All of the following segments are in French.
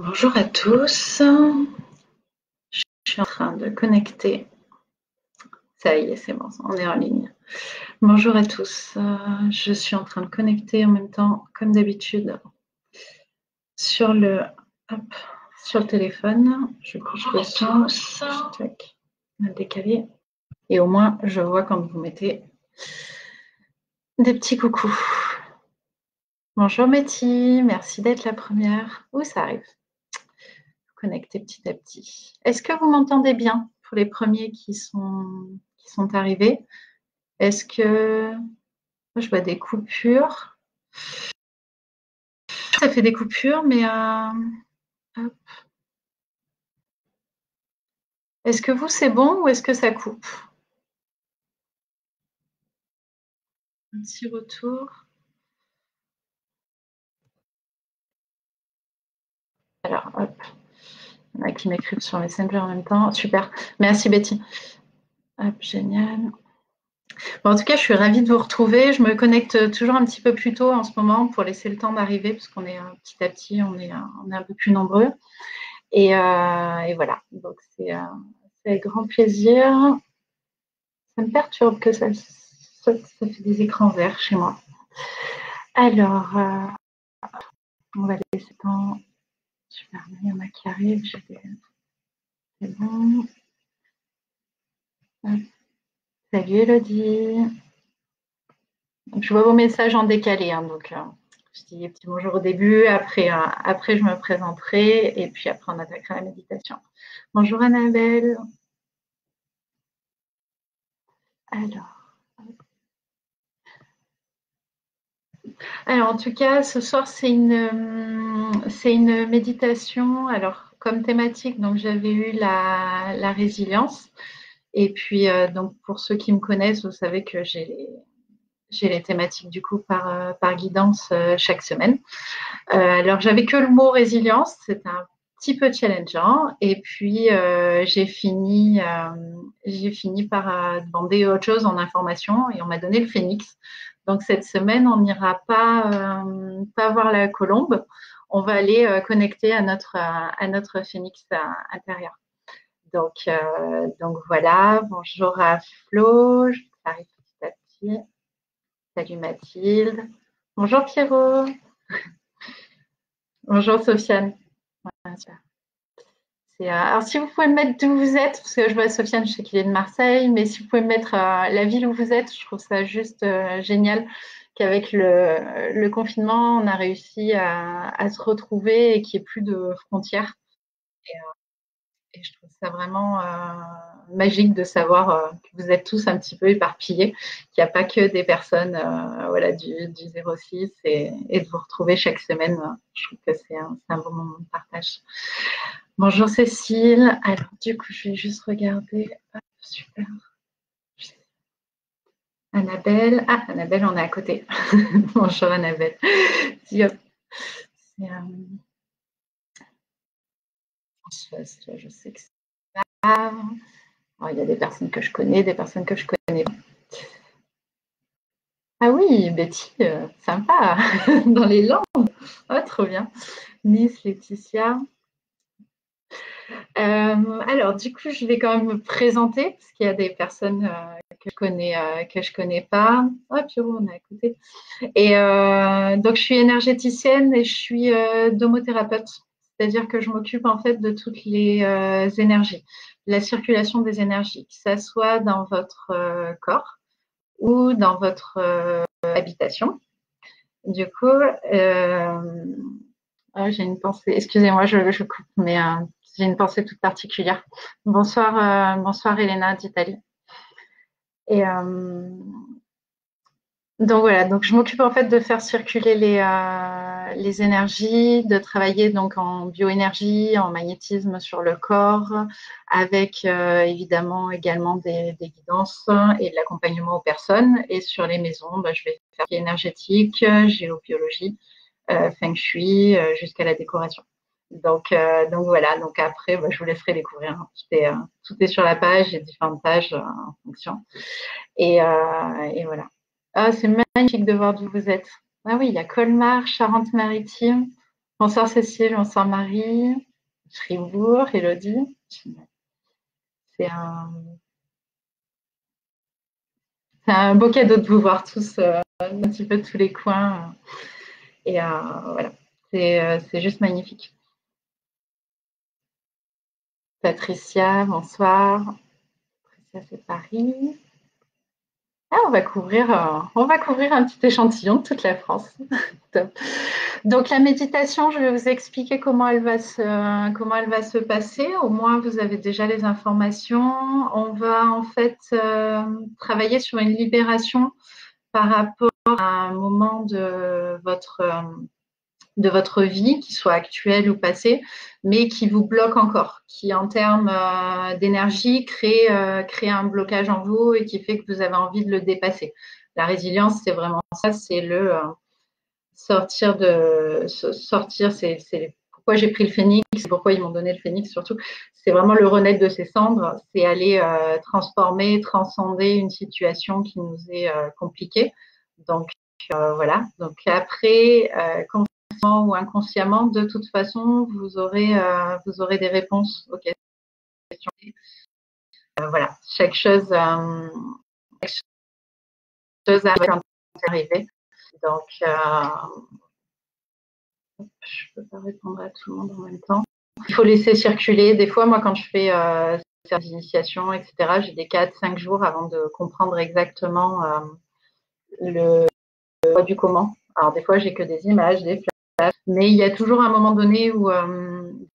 Bonjour à tous, je suis en train de connecter. Ça y est, c'est bon, on est en ligne. Bonjour à tous, je suis en train de connecter en même temps, comme d'habitude, sur le, sur le téléphone. Je couche le son, tac, le décaler, et au moins je vois quand vous mettez des petits coucous. Bonjour Betty, merci d'être la première. Où ça arrive? Connecter petit à petit. Est-ce que vous m'entendez bien pour les premiers qui sont arrivés? Est-ce que je vois des coupures? Ça fait des coupures, mais hop. Est-ce que vous, c'est bon ou est-ce que ça coupe? Un petit retour. Alors, hop. Il y en a qui m'écrivent sur Messenger en même temps. Super. Merci Betty. Hop, génial. Bon, en tout cas, je suis ravie de vous retrouver. Je me connecte toujours un petit peu plus tôt en ce moment pour laisser le temps d'arriver, parce qu'on est petit à petit, on est un peu plus nombreux. Et voilà. Donc, c'est avec grand plaisir. Ça me perturbe que ça fait des écrans verts chez moi. Alors, on va laisser le temps. Super, il y en a qui arrivent. C'est bon. Salut Elodie. Donc, je vois vos messages en décalé. Hein, donc, je dis petit bonjour au début. Après, je me présenterai. Et puis après, on attaquera la méditation. Bonjour Annabelle. Alors, en tout cas, ce soir, c'est une méditation. Alors, comme thématique, donc j'avais eu la résilience. Et puis, donc pour ceux qui me connaissent, vous savez que j'ai les thématiques du coup par guidance chaque semaine. Alors, j'avais que le mot résilience, c'est un petit peu challengeant. Et puis, j'ai fini par demander autre chose en information et on m'a donné le phénix. Donc, cette semaine, on n'ira pas voir la colombe. On va aller connecter à notre phénix intérieur. Donc voilà. Bonjour à Flo. J'arrive petit à petit. Salut Mathilde. Bonjour Pierrot. Bonjour Sofiane. Alors, si vous pouvez me mettre d'où vous êtes, parce que je vois Sofiane, je sais qu'il est de Marseille, mais si vous pouvez me mettre la ville où vous êtes, je trouve ça juste génial qu'avec le confinement, on a réussi à se retrouver et qu'il n'y ait plus de frontières. Et je trouve ça vraiment magique de savoir que vous êtes tous un petit peu éparpillés, qu'il n'y a pas que des personnes voilà, du 06 et de vous retrouver chaque semaine. Je trouve que c'est un bon moment de partage. Bonjour Cécile. Alors, du coup, je vais juste regarder. Hop, super. Annabelle. Ah, Annabelle, on est à côté. Bonjour Annabelle. Hop. Françoise, je sais que c'est ça. Alors, il y a des personnes que je connais, des personnes que je connais pas. Ah oui, Betty, sympa. Dans les Landes. Oh, trop bien. Nice, Laetitia. Alors, du coup, je vais quand même me présenter parce qu'il y a des personnes que je connais pas. Oh, Pierrot, on est à côté. Et donc, je suis énergéticienne et je suis domothérapeute. C'est-à-dire que je m'occupe en fait de toutes les énergies, la circulation des énergies, que ça soit dans votre corps ou dans votre habitation. Du coup, oh, j'ai une pensée. Excusez-moi, je coupe, mais j'ai une pensée toute particulière. Bonsoir Elena d'Italie. Et donc voilà, donc je m'occupe en fait de faire circuler les énergies, de travailler donc en bioénergie, en magnétisme sur le corps, avec évidemment également des guidances et de l'accompagnement aux personnes. Et sur les maisons, je vais faire énergétique, géobiologie, feng shui, jusqu'à la décoration. Donc voilà, donc après, je vous laisserai découvrir. Hein. Tout est sur la page, il y a différentes pages en fonction. Et voilà. Ah, c'est magnifique de voir d'où vous êtes. Ah oui, il y a Colmar, Charente-Maritime. Bonsoir Cécile, bonsoir Marie, Fribourg, Elodie. C'est un beau cadeau de vous voir tous, un petit peu de tous les coins. Et voilà, c'est juste magnifique. Patricia, bonsoir. Patricia, c'est Paris. Ah, on va couvrir un petit échantillon de toute la France. Top. Donc la méditation, je vais vous expliquer comment elle va se passer. Au moins, vous avez déjà les informations. On va en fait travailler sur une libération par rapport à un moment de votre vie, qui soit actuel ou passé, mais qui vous bloque encore, qui en termes d'énergie crée un blocage en vous et qui fait que vous avez envie de le dépasser. La résilience, c'est vraiment ça, c'est le sortir, c'est pourquoi j'ai pris le phénix, c'est pourquoi ils m'ont donné le phénix surtout. C'est vraiment le renaître de ses cendres, c'est aller transformer, transcender une situation qui nous est compliquée. Donc voilà. Donc après, consciemment ou inconsciemment, de toute façon, vous aurez des réponses aux questions. Voilà, chaque chose arriver. Donc je peux pas répondre à tout le monde en même temps. Il faut laisser circuler. Des fois, moi, quand je fais ces initiations, etc., j'ai des 4-5 jours avant de comprendre exactement le du comment. Alors, des fois, j'ai que des images, des flashs, mais il y a toujours un moment donné où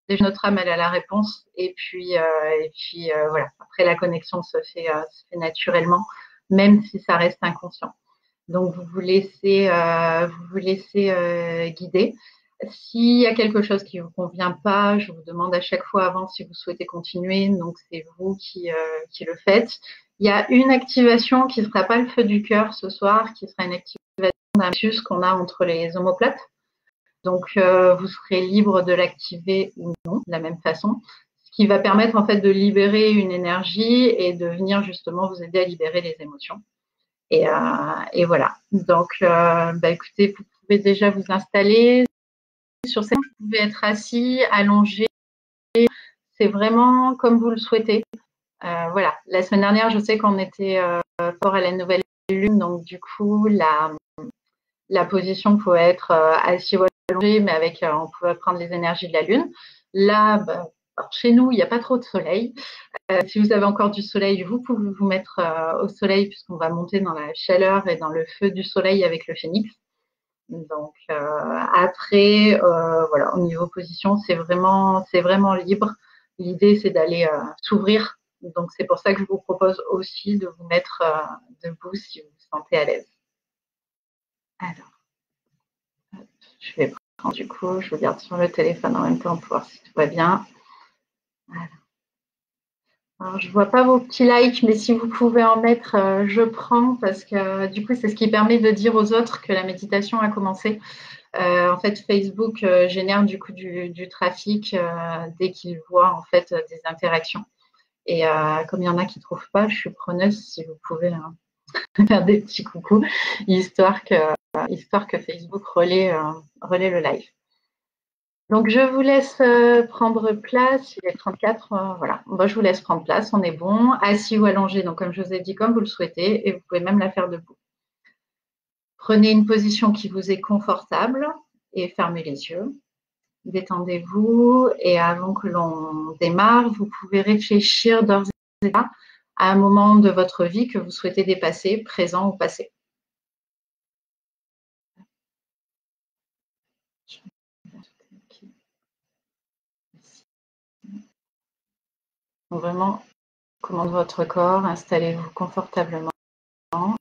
déjà notre âme, elle a la réponse. Et puis voilà. Après, la connexion se fait naturellement, même si ça reste inconscient. Donc, vous vous laissez guider. S'il y a quelque chose qui ne vous convient pas, je vous demande à chaque fois avant si vous souhaitez continuer. Donc, c'est vous qui le faites. Il y a une activation qui ne sera pas le feu du cœur ce soir, qui sera une activation d'un plexus qu'on a entre les omoplates. Donc, vous serez libre de l'activer ou non, de la même façon. Ce qui va permettre en fait de libérer une énergie et de venir justement vous aider à libérer les émotions. Et voilà. Donc, écoutez, vous pouvez déjà vous installer. Sur cette, vous pouvez être assis, allongé. C'est vraiment comme vous le souhaitez. Voilà. La semaine dernière, je sais qu'on était fort à la nouvelle lune, donc du coup, la position pouvait être assis ou allongé, mais avec, on pouvait prendre les énergies de la lune. Là, chez nous, il n'y a pas trop de soleil. Si vous avez encore du soleil, vous pouvez vous mettre au soleil puisqu'on va monter dans la chaleur et dans le feu du soleil avec le phénix. Donc après, voilà, au niveau position, c'est vraiment libre. L'idée, c'est d'aller s'ouvrir. Donc c'est pour ça que je vous propose aussi de vous mettre debout si vous vous sentez à l'aise. Alors, je vais prendre du coup, je regarde sur le téléphone en même temps pour voir si tout va bien. Voilà. Alors, je vois pas vos petits likes, mais si vous pouvez en mettre, je prends parce que du coup, c'est ce qui permet de dire aux autres que la méditation a commencé. En fait, Facebook génère du coup du trafic dès qu'il voit en fait des interactions. Et comme il y en a qui ne trouvent pas, je suis preneuse si vous pouvez faire des petits coucous, histoire que Facebook relaie le live. Donc, je vous laisse prendre place. Il est 34, voilà. Bon, je vous laisse prendre place, on est bon. Assis ou allongé, donc comme je vous ai dit, comme vous le souhaitez, et vous pouvez même la faire debout. Prenez une position qui vous est confortable et fermez les yeux. Détendez-vous et avant que l'on démarre, vous pouvez réfléchir d'ores et déjà à un moment de votre vie que vous souhaitez dépasser, présent ou passé. Donc vraiment, commande votre corps, installez-vous confortablement. La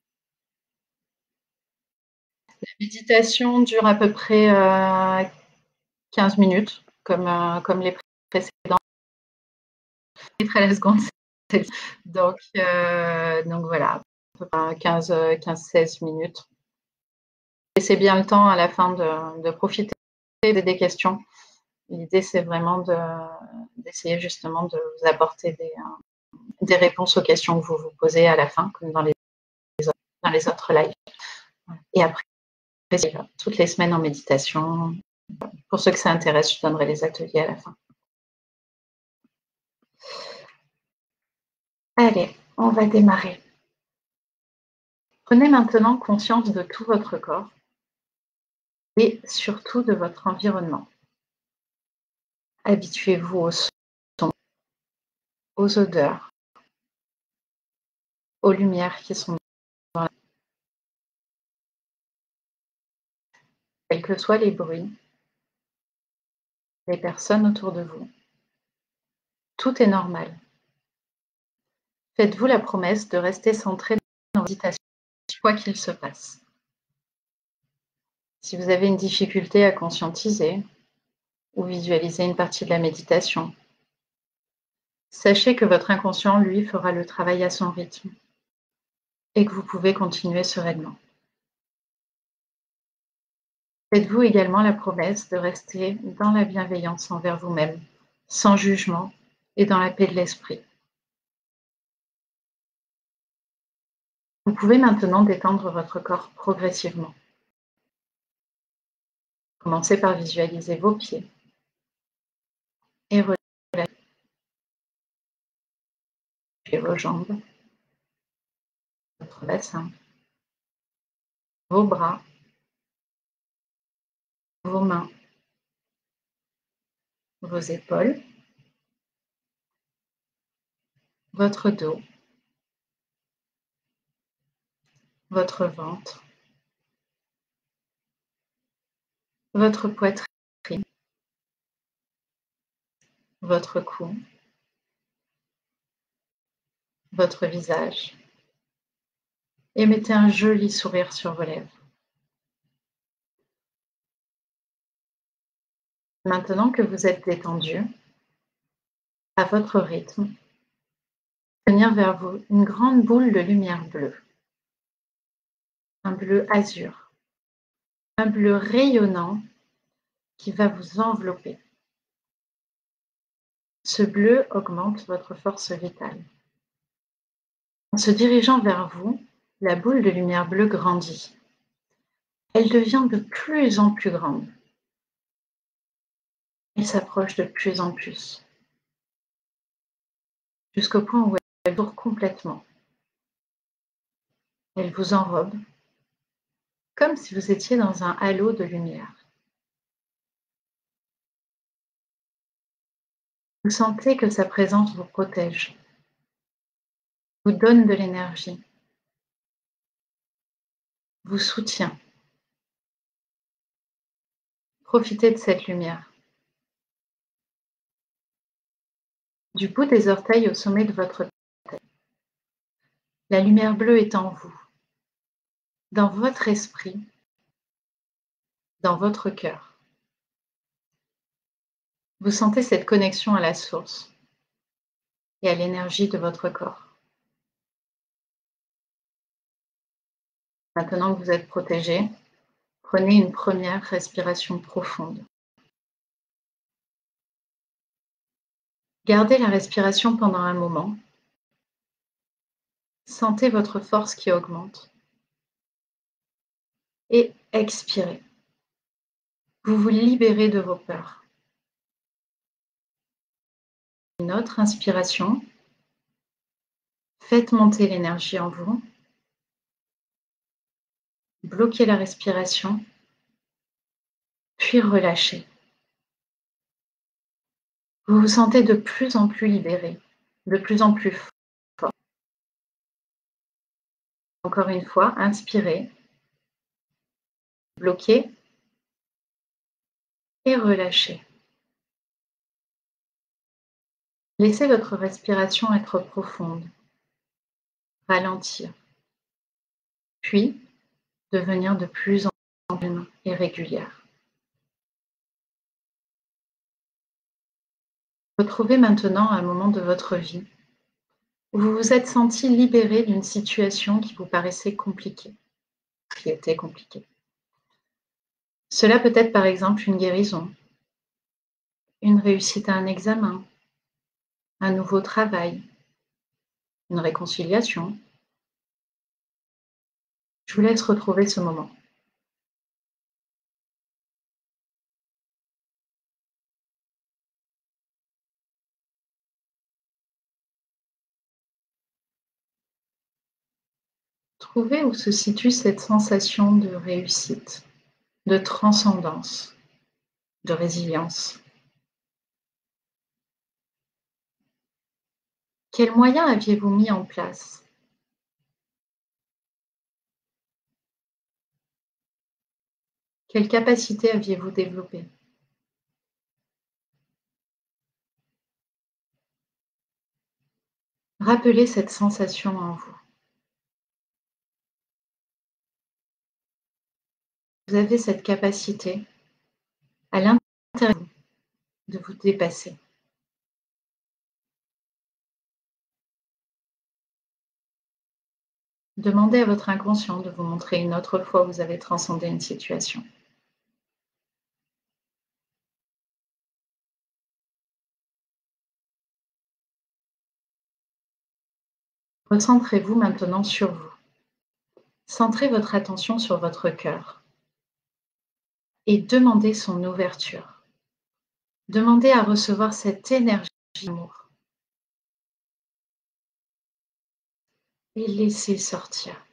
méditation dure à peu près 15 minutes, comme les précédentes. À la seconde. Donc voilà, à peu près 15-16 minutes. Laissez bien le temps à la fin de profiter des questions. L'idée, c'est vraiment d'essayer justement de vous apporter des réponses aux questions que vous vous posez à la fin, comme dans les autres lives. Et après, toutes les semaines en méditation, Pour ceux que ça intéresse, je donnerai les ateliers à la fin. Allez, on va démarrer. Prenez maintenant conscience de tout votre corps et surtout de votre environnement. Habituez-vous aux sons, aux odeurs, aux lumières qui sont dans la... Quels que soient les bruits, les personnes autour de vous. Tout est normal. Faites-vous la promesse de rester centré dans la méditation, quoi qu'il se passe. Si vous avez une difficulté à conscientiser ou visualiser une partie de la méditation, sachez que votre inconscient, lui, fera le travail à son rythme et que vous pouvez continuer sereinement. Faites-vous également la promesse de rester dans la bienveillance envers vous-même, sans jugement et dans la paix de l'esprit. Vous pouvez maintenant détendre votre corps progressivement. Commencez par visualiser vos pieds et relâchez vos jambes, votre bassin, vos bras, vos mains, vos épaules, votre dos, votre ventre, votre poitrine, votre cou, votre visage et mettez un joli sourire sur vos lèvres. Maintenant que vous êtes détendu, à votre rythme, venir vers vous une grande boule de lumière bleue, un bleu azur, un bleu rayonnant qui va vous envelopper. Ce bleu augmente votre force vitale. En se dirigeant vers vous, la boule de lumière bleue grandit. Elle devient de plus en plus grande. Elle s'approche de plus en plus, jusqu'au point où elle dure complètement. Elle vous enrobe, comme si vous étiez dans un halo de lumière. Vous sentez que sa présence vous protège, vous donne de l'énergie, vous soutient. Profitez de cette lumière. Du bout des orteils au sommet de votre tête, la lumière bleue est en vous, dans votre esprit, dans votre cœur. Vous sentez cette connexion à la source et à l'énergie de votre corps. Maintenant que vous êtes protégé, prenez une première respiration profonde. Gardez la respiration pendant un moment. Sentez votre force qui augmente. Et expirez. Vous vous libérez de vos peurs. Une autre inspiration. Faites monter l'énergie en vous. Bloquez la respiration, puis relâchez. Vous vous sentez de plus en plus libéré, de plus en plus fort. Encore une fois, inspirez, bloquez et relâchez. Laissez votre respiration être profonde, ralentir, puis devenir de plus en plus calme et régulière. Retrouvez maintenant un moment de votre vie où vous vous êtes senti libéré d'une situation qui vous paraissait compliquée, qui était compliquée. Cela peut être par exemple une guérison, une réussite à un examen, un nouveau travail, une réconciliation. Je vous laisse retrouver ce moment. Trouvez où se situe cette sensation de réussite, de transcendance, de résilience. Quels moyens aviez-vous mis en place? Quelles capacités aviez-vous développées? Rappelez cette sensation en vous. Vous avez cette capacité à l'intérieur de vous de vous dépasser. Demandez à votre inconscient de vous montrer une autre fois où vous avez transcendé une situation. Recentrez-vous maintenant sur vous. Centrez votre attention sur votre cœur et demandez son ouverture. Demandez à recevoir cette énergie d'amour et laissez sortir.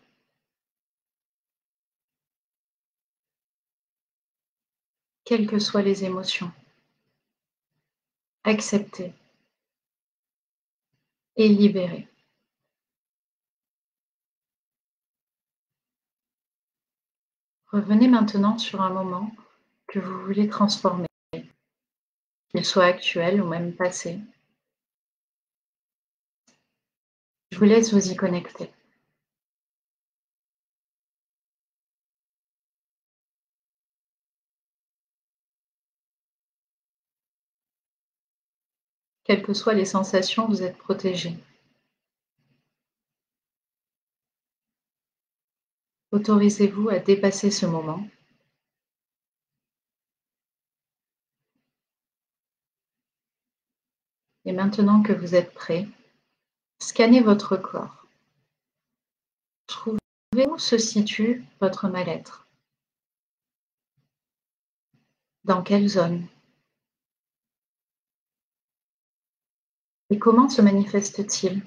Quelles que soient les émotions, acceptez et libérez. Revenez maintenant sur un moment que vous voulez transformer, qu'il soit actuel ou même passé. Je vous laisse vous y connecter. Quelles que soient les sensations, vous êtes protégé. Autorisez-vous à dépasser ce moment. Et maintenant que vous êtes prêt, scannez votre corps. Trouvez où se situe votre mal-être. Dans quelle zone? Et comment se manifeste-t-il?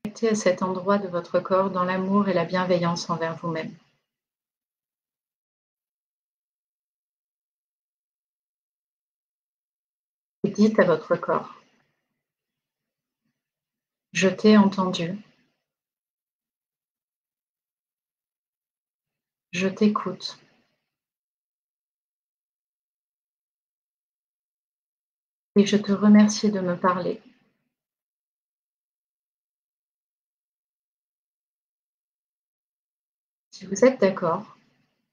Connectez à cet endroit de votre corps dans l'amour et la bienveillance envers vous-même. Et dites à votre corps: je t'ai entendu, je t'écoute, et je te remercie de me parler. Si vous êtes d'accord,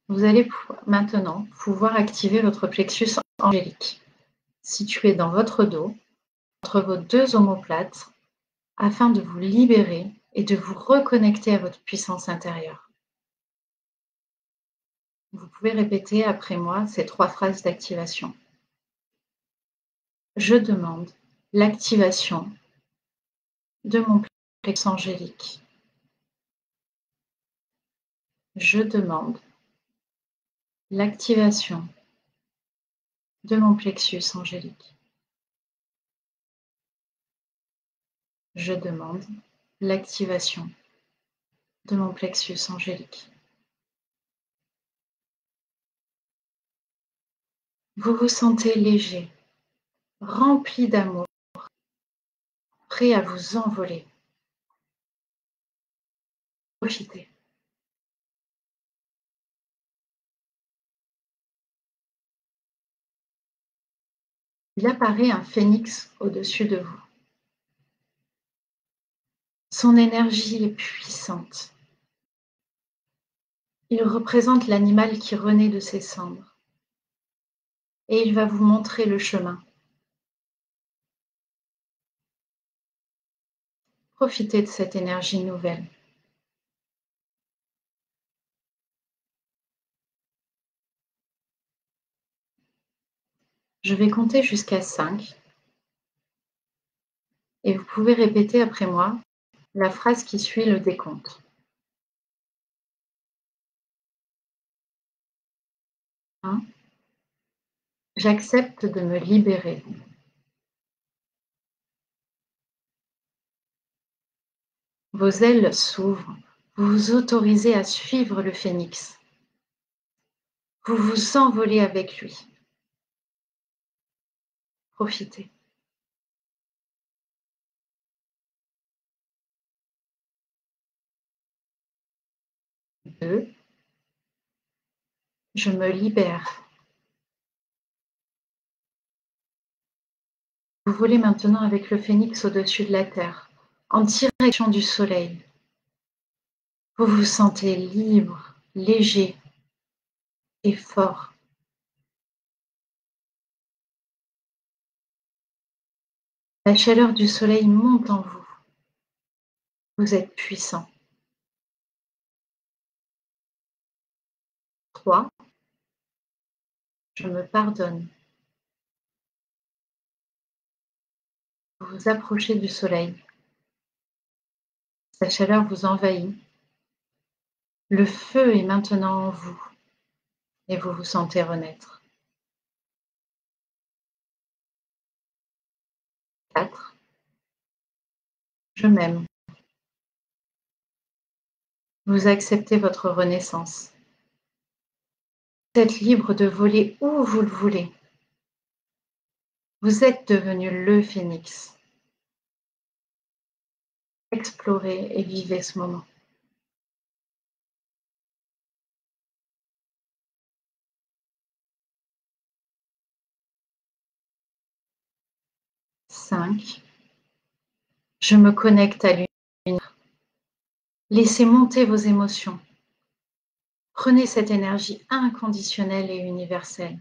vous allez maintenant pouvoir activer votre plexus angélique, situé dans votre dos, entre vos deux omoplates, afin de vous libérer et de vous reconnecter à votre puissance intérieure. Vous pouvez répéter après moi ces 3 phrases d'activation. Je demande l'activation de mon plexus angélique. Je demande l'activation de mon plexus angélique. Je demande l'activation de mon plexus angélique. Vous vous sentez léger, rempli d'amour, prêt à vous envoler. Profitez. Il apparaît un phénix au-dessus de vous. Son énergie est puissante. Il représente l'animal qui renaît de ses cendres. Et il va vous montrer le chemin. Profitez de cette énergie nouvelle. Je vais compter jusqu'à 5 et vous pouvez répéter après moi la phrase qui suit le décompte. 1. J'accepte de me libérer. Vos ailes s'ouvrent, vous vous autorisez à suivre le phénix. Vous vous envolez avec lui. Profitez. 2. Je me libère. Vous volez maintenant avec le phénix au-dessus de la terre, en direction du soleil. Vous vous sentez libre, léger et fort. La chaleur du soleil monte en vous. Vous êtes puissant. 3. Je me pardonne. Vous vous approchez du soleil. Sa chaleur vous envahit. Le feu est maintenant en vous et vous vous sentez renaître. 4. Je m'aime. Vous acceptez votre renaissance. Vous êtes libre de voler où vous le voulez. Vous êtes devenu le phénix. Explorez et vivez ce moment. 5. Je me connecte à l'univers. Laissez monter vos émotions. Prenez cette énergie inconditionnelle et universelle.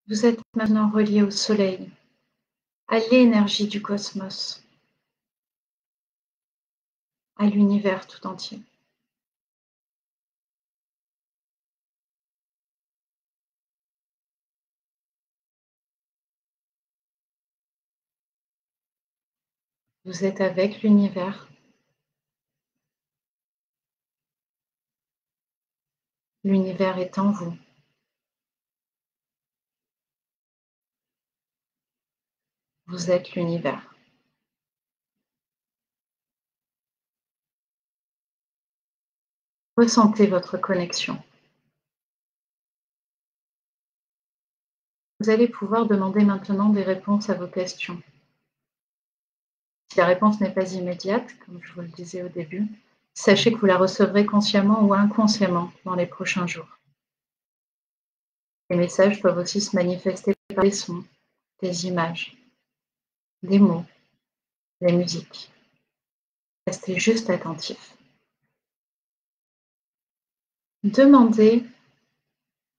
Vous êtes maintenant relié au soleil, à l'énergie du cosmos, à l'univers tout entier. Vous êtes avec l'univers. L'univers est en vous. Vous êtes l'univers. Ressentez votre connexion. Vous allez pouvoir demander maintenant des réponses à vos questions. Si la réponse n'est pas immédiate, comme je vous le disais au début, sachez que vous la recevrez consciemment ou inconsciemment dans les prochains jours. Les messages peuvent aussi se manifester par des sons, des images, des mots, des musiques. Restez juste attentif. Demandez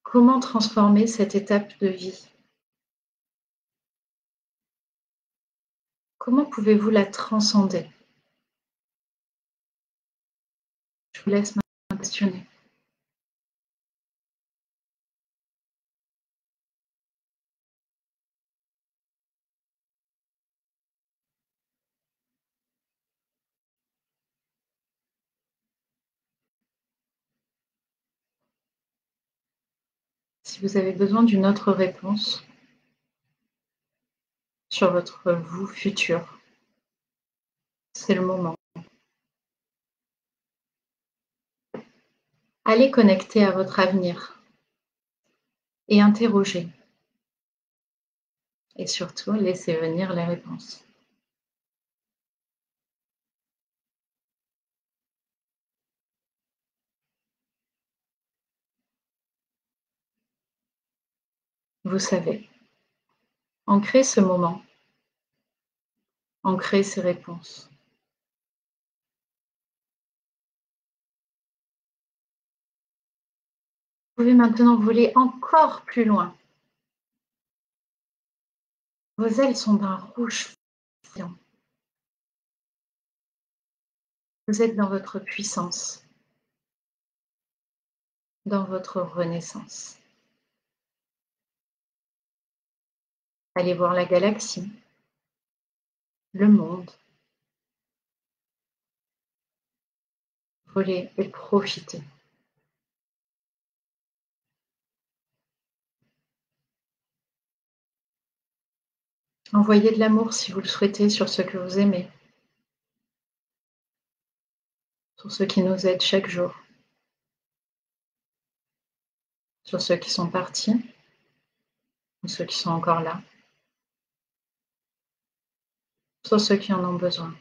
comment transformer cette étape de vie. Comment pouvez-vous la transcender? Je vous laisse maintenant questionner. Si vous avez besoin d'une autre réponse sur votre vous futur, c'est le moment. Allez connecter à votre avenir et interrogez. Et surtout, laissez venir les réponses. Vous savez, ancrez ce moment, ancrez ces réponses. Vous pouvez maintenant voler encore plus loin. Vos ailes sont d'un rouge brillant. Vous êtes dans votre puissance, dans votre renaissance. Allez voir la galaxie, le monde. Voler et profiter. Envoyez de l'amour si vous le souhaitez sur ceux que vous aimez, sur ceux qui nous aident chaque jour, sur ceux qui sont partis ou ceux qui sont encore là, sur ceux qui en ont besoin.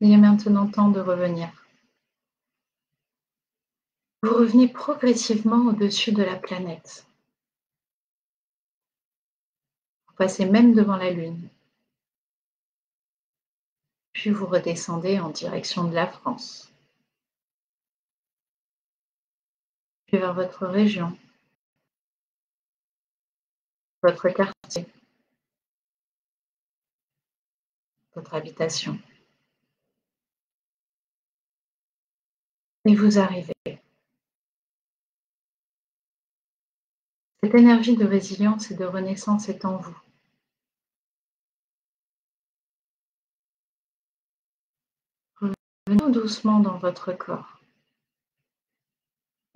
Il est maintenant temps de revenir. Vous revenez progressivement au-dessus de la planète. Vous passez même devant la Lune. Puis vous redescendez en direction de la France. Puis vers votre région, votre quartier, votre habitation. Et vous arrivez. Cette énergie de résilience et de renaissance est en vous. Revenez doucement dans votre corps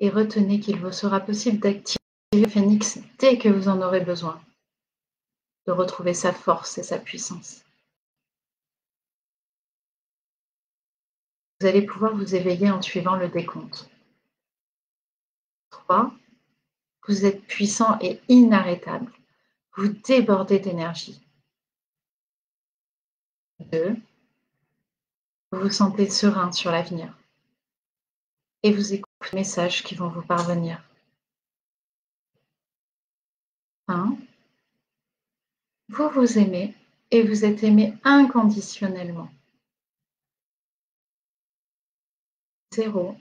et retenez qu'il vous sera possible d'activer le phénix dès que vous en aurez besoin, de retrouver sa force et sa puissance. Vous allez pouvoir vous éveiller en suivant le décompte. 3. Vous êtes puissant et inarrêtable. Vous débordez d'énergie. 2. Vous vous sentez serein sur l'avenir. Et vous écoutez les messages qui vont vous parvenir. 1. Vous vous aimez et vous êtes aimé inconditionnellement. 0.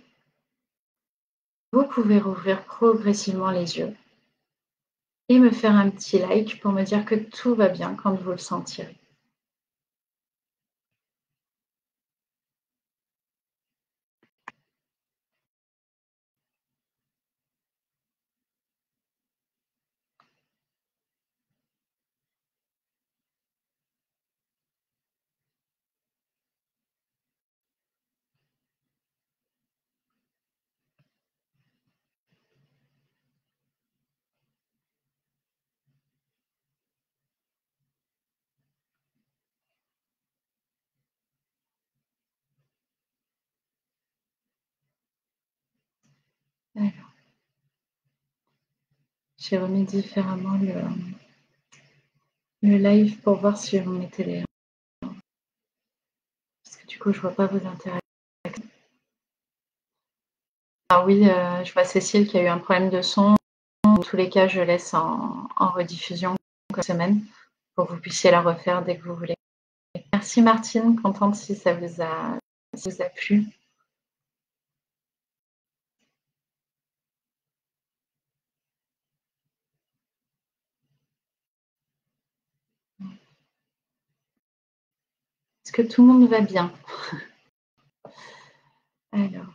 Vous pouvez rouvrir progressivement les yeux et me faire un petit like pour me dire que tout va bien quand vous le sentirez. Alors, j'ai remis différemment le live pour voir si on mettait les... Parce que du coup, je vois pas vos interactions. Ah oui, je vois Cécile qui a eu un problème de son. Dans tous les cas, je laisse en rediffusion cette semaine pour que vous puissiez la refaire dès que vous voulez. Merci Martine, contente si ça vous a plu. Est-ce que tout le monde va bien? Alors.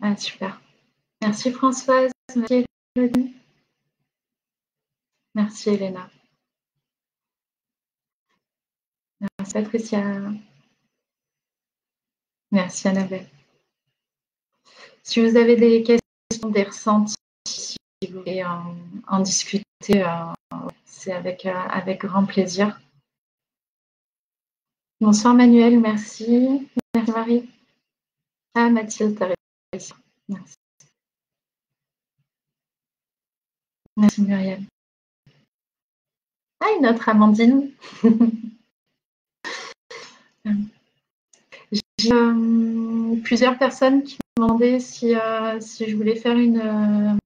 Ah, super. Merci Françoise, merci Elodie. Merci Elena. Merci Patricia. Merci Annabelle. Si vous avez des questions, des ressentis, si vous voulez en discuter, c'est avec grand plaisir. Bonsoir Manuel, merci. Merci Marie. Ah Mathilde, t'as réussi. Merci. Merci Muriel. Ah, une autre Amandine. J'ai plusieurs personnes qui m'ont demandé si je voulais faire une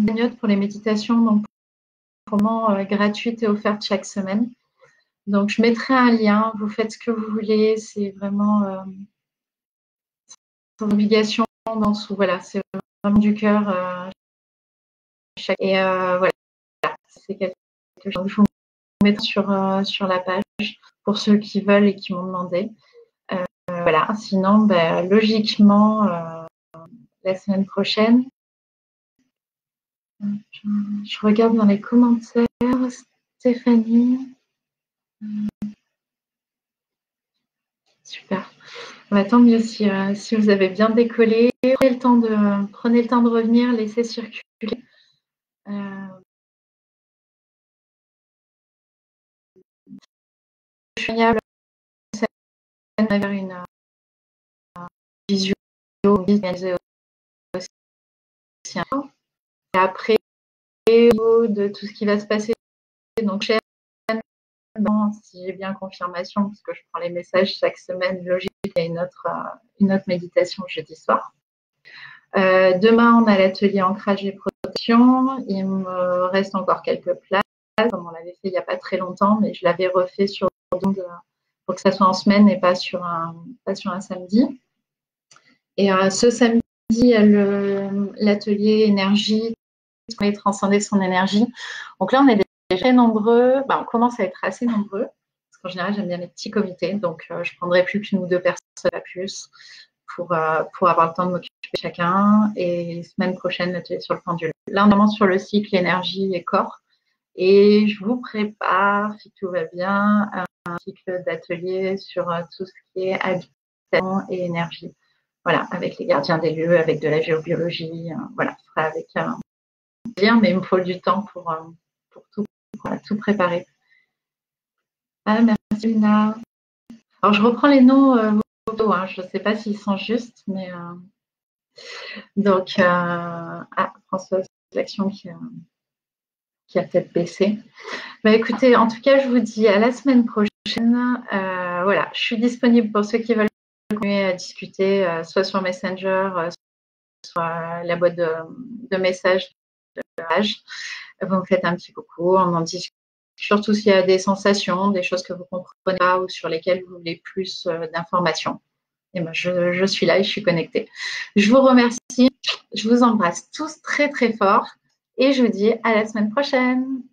cagnotte pour les méditations, donc vraiment gratuite et offerte chaque semaine. Donc je mettrai un lien, vous faites ce que vous voulez, c'est vraiment sans obligation, voilà, c'est vraiment du cœur. Et voilà, c'est quelque chose que je vous mettrai sur la page pour ceux qui veulent et qui m'ont demandé. Voilà, sinon, logiquement, la semaine prochaine, Je regarde dans les commentaires. Stéphanie. Super. Bah, tant mieux si vous avez bien décollé. Prenez le temps de revenir, laissez circuler. Je suis vers une visio aussi. Et après, de tout ce qui va se passer, donc si j'ai bien confirmation, parce que je prends les messages chaque semaine, logique, il y a une autre méditation jeudi soir. Demain, on a l'atelier ancrage et protection. Il me reste encore quelques places, comme on l'avait fait il n'y a pas très longtemps, mais je l'avais refait sur pour que ça soit en semaine et pas sur un samedi. Et ce samedi, il y a l'atelier énergie, transcender son énergie. Donc là, on est très nombreux. On commence à être assez nombreux. Parce qu'en général, j'aime bien les petits comités. Donc, je ne prendrai plus qu'une ou deux personnes à plus pour avoir le temps de m'occuper de chacun. Et semaine prochaine, l'atelier sur le pendule. Là, on est vraiment sur le cycle énergie et corps. Et je vous prépare, si tout va bien, un cycle d'atelier sur tout ce qui est habitation et énergie. Voilà, avec les gardiens des lieux, avec de la géobiologie. Voilà, ce sera avec un lien, mais il me faut du temps pour tout préparer. Ah, merci Lina. Alors, je reprends les noms je ne sais pas s'ils sont justes, mais donc, Françoise L'action qui a peut-être baissé. Écoutez, en tout cas, je vous dis à la semaine prochaine. Voilà, je suis disponible pour ceux qui veulent continuer à discuter, soit sur Messenger, soit la boîte de messages de page. Vous me faites un petit coucou, on en discute. Surtout s'il y a des sensations, des choses que vous ne comprenez pas ou sur lesquelles vous voulez plus d'informations. Et moi, je suis là et je suis connectée. Je vous remercie. Je vous embrasse tous très, très fort. Et je vous dis à la semaine prochaine.